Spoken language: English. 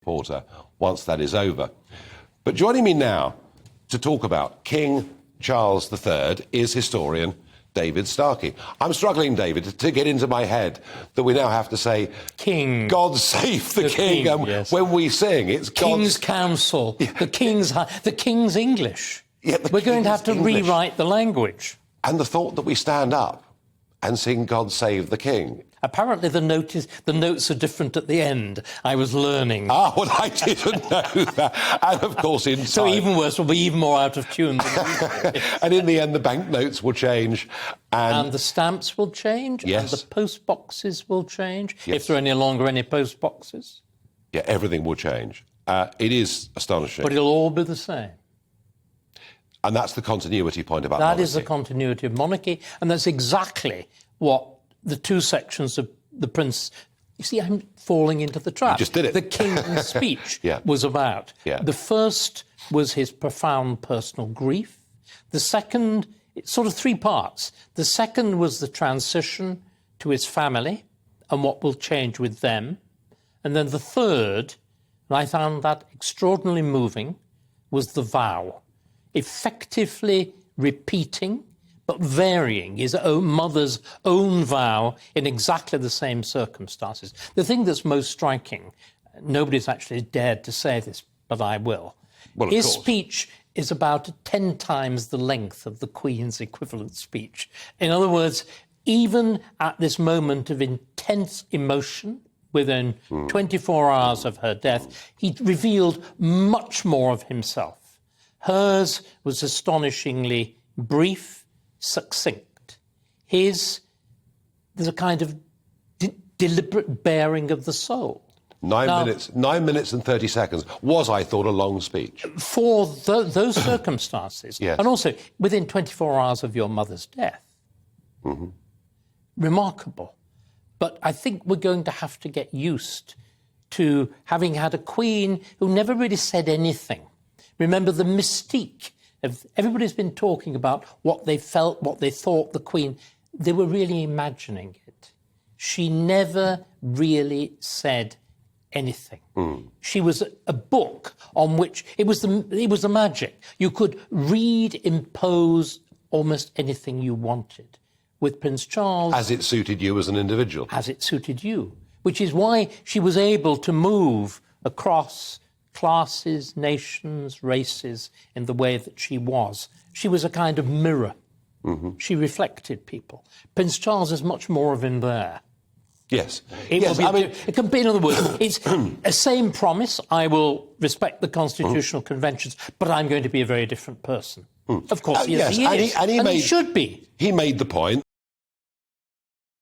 Porter once that is over. But joining me now to talk about King Charles III is historian David Starkey. I'm struggling, David, to get into my head that we now have to say, King. God save the King. Yes. When we sing, it's King's God's Council, the King's English. Yeah, We're going to have to English. rewrite the language. And the thought that we stand up and sing God Save the King. Apparently the notes are different at the end. I was learning. Ah, well, I didn't know that. And, of course, in time... So even worse, we'll be even more out of tune. And in the end, the banknotes will change. And the stamps will change. Yes. And the post boxes will change, Yes. if there are any longer any post boxes. Yeah, everything will change. It is astonishing. But it'll all be the same. And that's the continuity point about monarchy. That is the continuity of monarchy, and that's exactly what the two sections of the Prince... You see, I'm falling into the trap. You just did it. The King's speech Yeah. was about. Yeah. The first was his profound personal grief. The second, it's sort of three parts. The second was the transition to his family and what will change with them. And then the third, and I found that extraordinarily moving, was the vow. Effectively repeating but varying his own mother's own vow in exactly the same circumstances. The thing that's most striking, nobody's actually dared to say this, but I will. Well, of his course. speech is about 10 times the length of the Queen's equivalent speech. In other words, even at this moment of intense emotion, within 24 hours of her death, he revealed much more of himself. Hers was astonishingly brief, succinct. His, there's a kind of deliberate baring of the soul. 9 Now, minutes, 9 minutes and 30 seconds was, I thought, a long speech. For those circumstances, Yes. and also within 24 hours of your mother's death. Remarkable. But I think we're going to have to get used to having had a queen who never really said anything. Remember the mystique of everybody's been talking about what they felt, what they thought the Queen. They were really imagining it. She never really said anything. She was a book on which it was the magic. You could read, impose almost anything you wanted. With Prince Charles, As it suited you as an individual. as it suited you, which is why she was able to move across classes, nations, races in the way that she was. She was a kind of mirror. She reflected people. Prince Charles is much more of him there. Yes. It Yes, will be, it can be, in other words, it's a same promise. I will respect the constitutional conventions, but I'm going to be a very different person. Of course, yes, he is, and he should be. He made the point